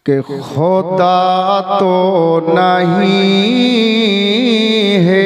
कि खुदा तो नहीं है।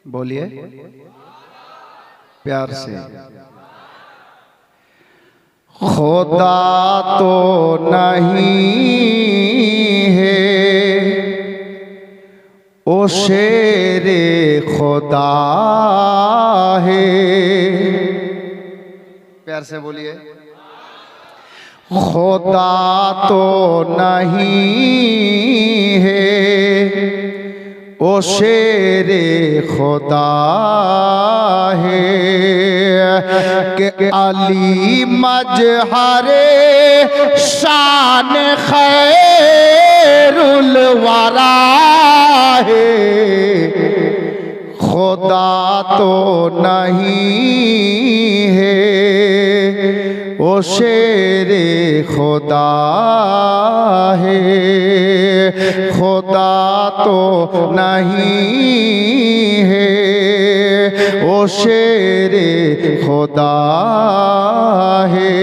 बोलिए प्यार से, खुदा तो नहीं है ओ शेरे खुदा है। प्यार से बोलिए, खुदा तो नहीं है ओ शेरे खुदा है कि अली मजहरे शान खैरुल वरा है। खुदा तो नहीं है ओ शेरे खुदा है। खुदा तो नहीं है ओ शेरे खुदा है।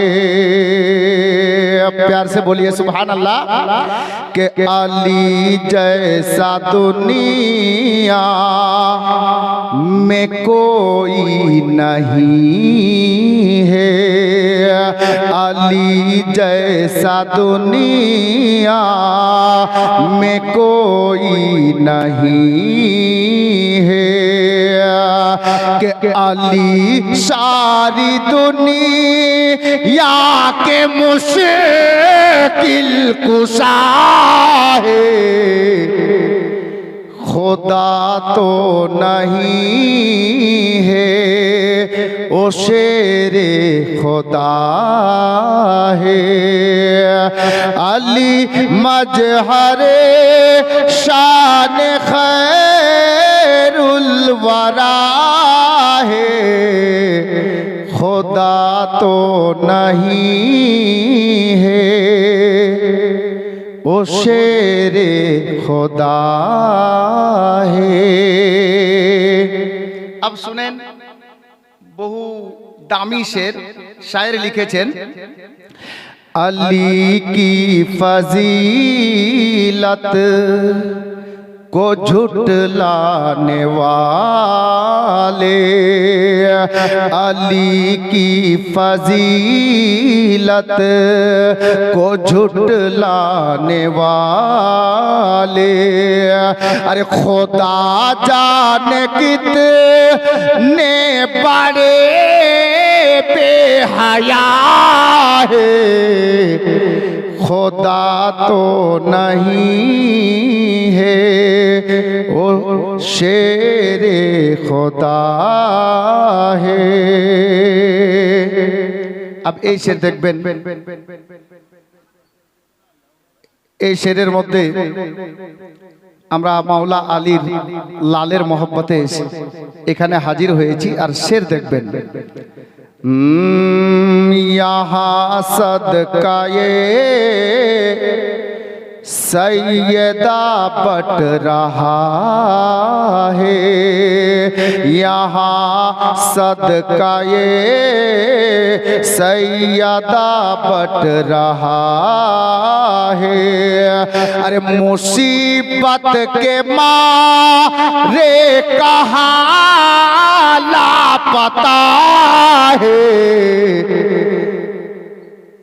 प्यार से बोलिए सुभान अल्लाह। कि अली जैसा दुनिया में कोई नहीं है। अली जैसा दुनिया में कोई नहीं है। कि अली सारी दुनिया के मुश्किल कुशा है। खुदा तो नहीं है ओ शेरे खुदा है। अली मजहरे शान खैरुल वरा है। खुदा तो नहीं है ओ शेरे खुदा है। अब सुनें, बहु दामी शेर शायर लिखेছেন। अली की फजीलत को झुटलाने वाले, अली की फजीलत को झुटलाने वाले। अरे खुदा जाने कितने बड़े बेहया है। खुदा तो नहीं है ओ शेरे खुदा है। अब এই শের দেখবেন, এই শেরের মধ্যে আমরা মাওলা আলীর লালের মহব্বতে এখানে হাজির হয়েছি। আর শের দেখবেন, यहाँ सदकाए सैयदा बट रहा है। यहाँ सदकाए सैयदा बट रहा है। अरे मुसीबत के मारे कहाँ लापता है।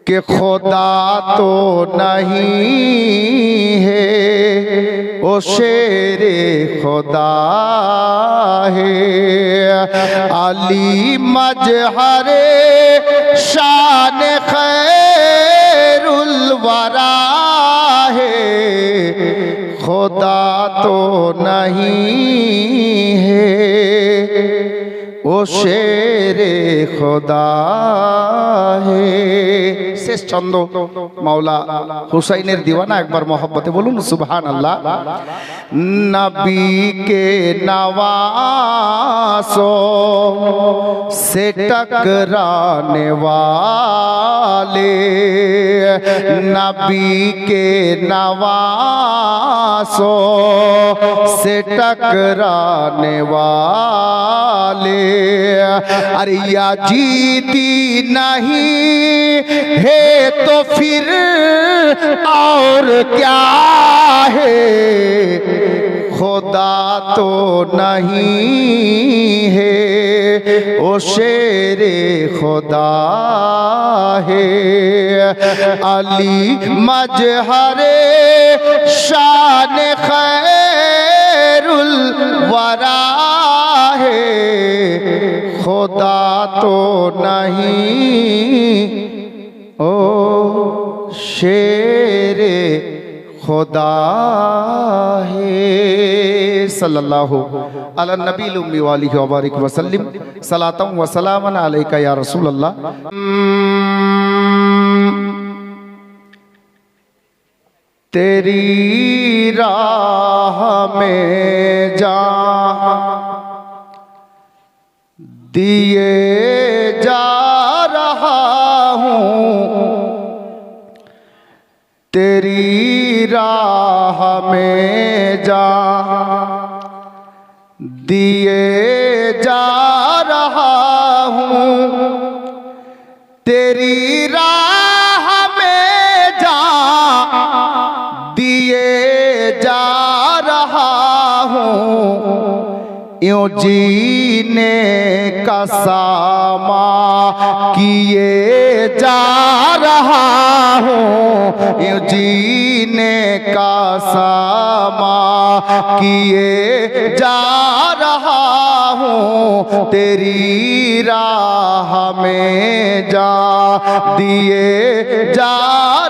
कि खुदा तो नहीं है ओ शेरे खुदा है। अली मजहरे शान खैरुल वरा है। खुदा तो नहीं है ओ शेरे खुदा है। শেষ ছন্দ মাওলা হুসাইনের দিওয়ানা, একবার মহব্বতে বলুন সুবহানাল্লাহ। नबी के नवासों से टकराने वाले, नबी के नवासों से टकराने वाले। अरे या जीती नहीं है तो फिर और क्या है, खुदा तो नहीं है, ओ शेरे खुदा है। अली मजहरे शान खैरुल वरा है, खुदा तो नहीं, ओ शेरे खुदा है। सल्लल्लाहु अला नबी उम्मी वालिहि व बारिक वसल्लम सलातम व सलामन अलैका या रसूल अल्लाह। तेरी राह में जा दिए जा रहा हूँ, तेरी राह में जा दिए जा रहा हूँ, तेरी राह में जा दिए जा रहा हूँ। यूं जीने का सामा किए जा रहा हूँ, यूं जीने का सामा किए जा रहा हूँ, तेरी राह में जा दिए जा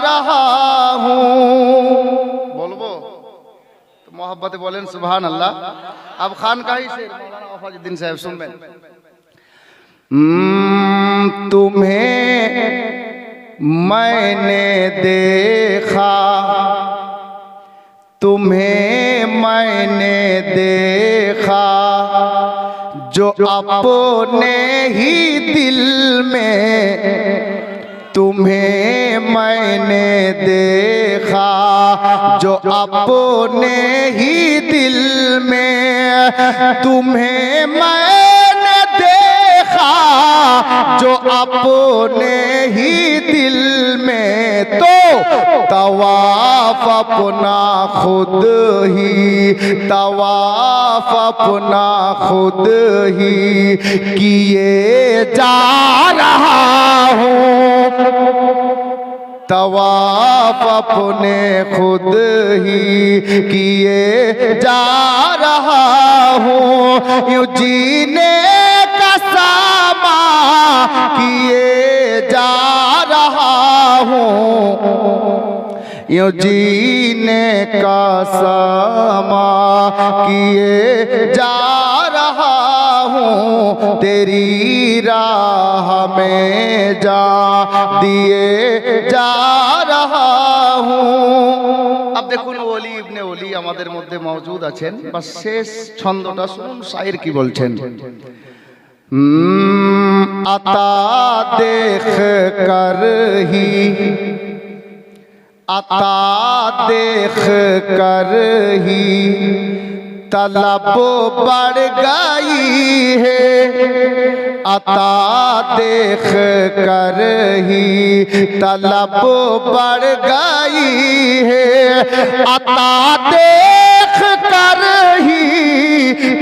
रहा हूँ। बोलबो तो मोहब्बत बोलें सुभान अल्लाह। अब खान का ही शेर मौलाना वफाजुद्दीन साहब सुनबें। तुम्हें मैंने देखा, तुम्हें मैंने देखा, जो अपने ही दिल में, तुम्हें मैंने देखा, जो अपने ही दिल में, तुम्हें मैंने देखा, जो अपने ही दिल में, तो तवाफ अपना खुद ही, तवाफ अपना खुद ही किए जा रहा हूँ, तवाफ अपने खुद ही किए जा रहा हूँ। यूं जीने का सामा किए जा रहा हूँ, यूं जीने का सामा किए जा रहा हूँ, तेरी राह में जा दिए जा रहा हूँ। अब দেখুন ওলি ইবনে ওলি আমাদের মধ্যে মওজুদ আছেন, বাস শেষ ছন্দটা শুনুন শায়ের কি বলছেন। আতা দেখ कर ही, आता देख कर ही तलब बढ़ गई है, आता देख कर ही तलब बढ़ गई है, आता देख कर ही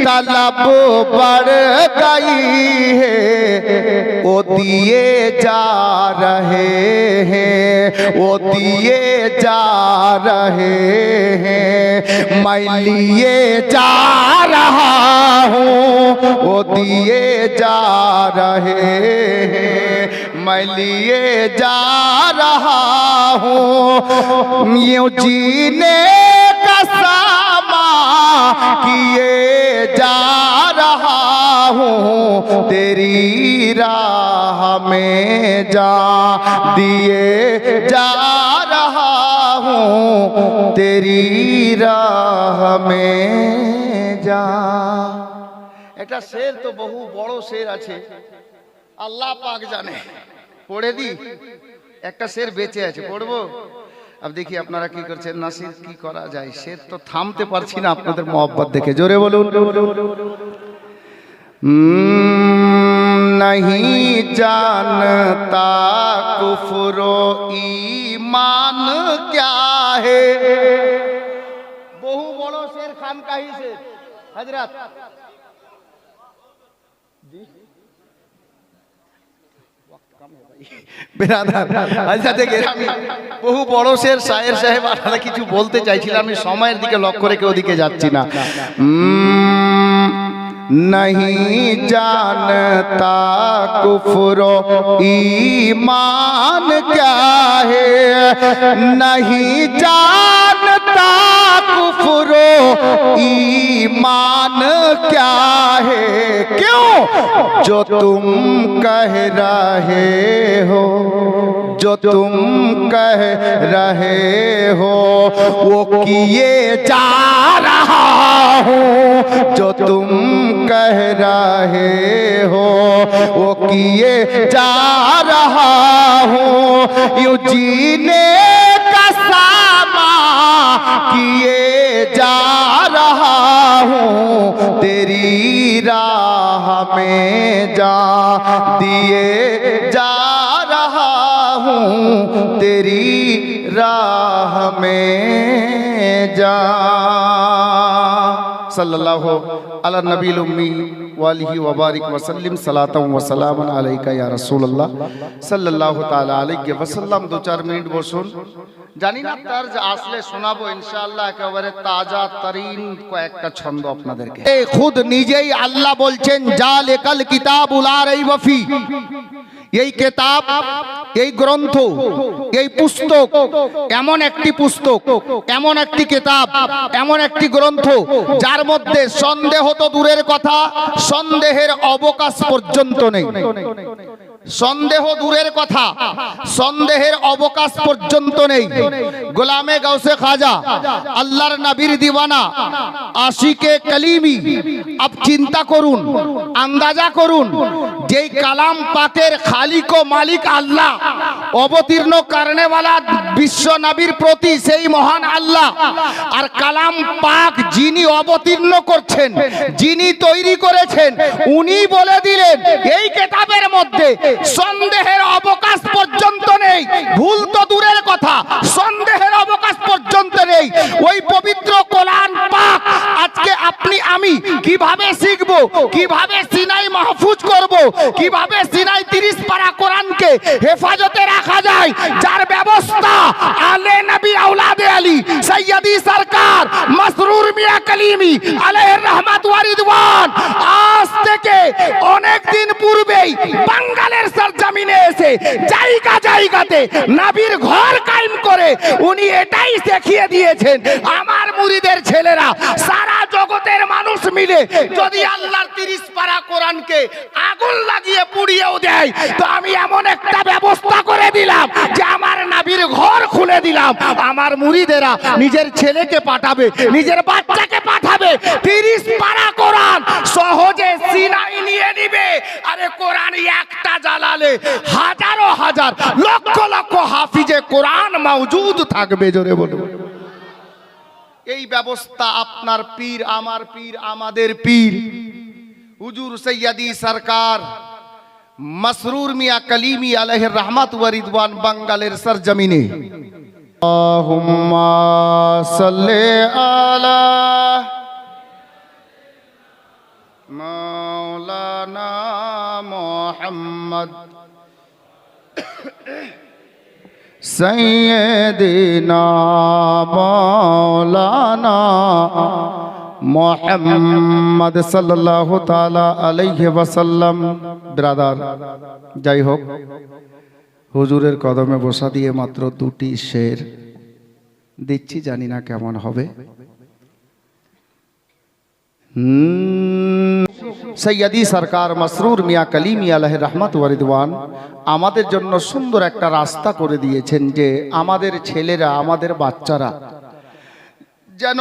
तलब बढ़ गई है। वो दिए जा रहे हैं, वो दिए जा रहे हैं, मैं लिए जा रहा हूँ, वो दिए जा रहे हैं, मैं लिए जा रहा हूँ। यूं जीने का सामा किए जा रहा हूँ, तेरी राह में जा दिए जा रहा हूँ, तेरी राह में जा। একটা শের তো বহু বড় শের আছে, আল্লাহ পাক জানে, পড়ে দি। একটা শের বেঁচে আছে, পড়বো। अब देखिए আপনারা কি করছেন, নাসির কি করা যায়, শের তো থামতে পারছি না আপনাদের মহব্বত দেখে, জোরে বলুন। नहीं जानता कुफ्र ईमान क्या है। বহু বড় শের খানকাহি শের হযরত বহু বড় শের শায়ের সাহেব আপনারা কিছু বলতে চাইছিলাম, আমি সময়ের দিকে লক্ষ্য রেখে ওদিকে যাচ্ছি না। नहीं जानता कुफ्र ईमान क्या है, नहीं जानता कुफ्र ईमान क्या है। क्यों? जो तुम कह रहे हो, जो तुम कह रहे हो वो किए जा रहा हूँ, जो तुम कह रहे हो वो किए जा रहा हूँ। यूं जीने का सामा किए जा रहा हूँ, तेरी राह में जा दिए जा रहा हूँ, तेरी राह में जा। सल्लल्लाहु अला नबील उम्मी वालिही व बारिक वसल्लम सलातम व सलामन अलैका या रसूलुल्लाह सल्लल्लाहु ताला अलैहि वसल्लम। दो चार मिनट বসুন, জানি না তর্জ আসলে শোনাবো ইনশাআল্লাহ একেবারে তাজা তরিন কয়েকটা ছন্দ আপনাদেরকে। খুদ নিজেই আল্লাহ বলছেন জালিকাল কিতাবুল লা রাইবা ফি, এই কিতাব, এই গ্রন্থ, এই পুস্তক এমন একটি পুস্তক, এমন একটি কিতাব, এমন একটি গ্রন্থ যার মধ্যে সন্দেহ তো দূরের কথা, সন্দেহের অবকাশ পর্যন্ত নেই। সন্দেহ দূরের কথা, সন্দেহের অবকাশ পর্যন্ত নেই। গোলামে গাউসে খাজা, আল্লাহর নবীর দিওয়ানা, আশিকে কলিমি, আপ চিন্তা করুন, আন্দাজা করুন, যেই কালাম পাকের খালিক ও মালিক আল্লাহ, অবতীর্ণ করনে ওয়ালা বিশ্ব নবীর প্রতি সেই মহান আল্লাহ, আর কালাম পাক যিনি অবতীর্ণ করছেন, যিনি তৈরি করেছেন, উনি বলে দিলেন এই কিতাবের মধ্যে সন্দেহের অবকাশ পর্যন্ত নেই। ভুল তো দূরের কথা, সন্দেহের অবকাশ পর্যন্ত নেই। ওই পবিত্র কোরআন পাক আজকে আপনি আমি কিভাবে শিখব, কিভাবে সিনাই মাহফুজ করব, কিভাবে সিনাই 30 পারা কোরআনকে হেফাজতে রাখা যায়, যার ব্যবস্থা আলে নবী আওলাদে আলী সৈয়দি সরকার মাসরুর মিয়া কলিমি আলাইহির রহমাত ওয়া রিদওয়ান আজ থেকে অনেক দিন পূর্বেই বাঙ্গালের সরজমিনে এসে জায়গা জায়গাতে নবীর ঘর কায়েম করে উনি এটাই দেখিয়ে দিয়েছেন। আমার মুরিদের ছেলেরা, সারা জগতের মানুষ মিলে যদি আল্লাহর 30 পারা কোরআনকে আগুন লাগিয়ে পুড়িয়েও দেয়, তো আমি এমন একটা ব্যবস্থা করে দিলাম যে আমার নবীর ঘর খুলে দিলাম। আমার মুরিদেরা নিজের ছেলেকে পাঠাবে, নিজের বাচ্চাকে পাঠাবে, 30 পারা কোরআন সহজে সিনাই নিয়ে নিবে। আরে কোরআন একটা জ্বালালে হাজারো হাজার লক্ষ লক্ষ হাফিজে কোরআন মওজুদ থাকবে। জোরে বলুন। এই ব্যবস্থা আপনার পীর, আমার পীর, আমাদের পীর হুজুর সৈয়দি সরকার মাসরুর মিয়া কলিমি আলাইহির রহমাত ওয়া রিদওয়ান বাঙ্গালের সরজমিনে। আল্লাহুম্মা সাল্লি আলা মাওলানা মুহাম্মদ সৈয়দিনা মাওলানা মুহাম্মদ সাল্লাল্লাহু তাআলা আলাইহি ওয়াসাল্লাম। ব্রাদার, যাই হোক, হুজুরের কদমে বসা দিয়ে মাত্র 2টি শের দিচ্ছি, জানি না কেমন হবে। সৈয়দি সরকার মাসরুর মিয়া কলিমি আলাইহির রহমাত ওয়া রিদওয়ান আমাদের জন্য সুন্দর একটা রাস্তা করে দিয়েছেন যে আমাদের ছেলেরা, আমাদের বাচ্চারা যেন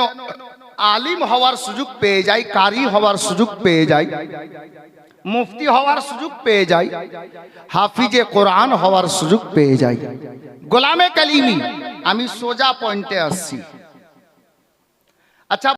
আলিম হওয়ার সুযোগ পেয়ে যায়, কারি হওয়ার সুযোগ পেয়ে যায়, মুফতি হওয়ার সুযোগ পেয়ে যায়, হাফিজে কোরআন হওয়ার সুযোগ পেয়ে যায়। গোলামে কলিমি, আমি সোজা পয়েন্টে আসছি। আচ্ছা,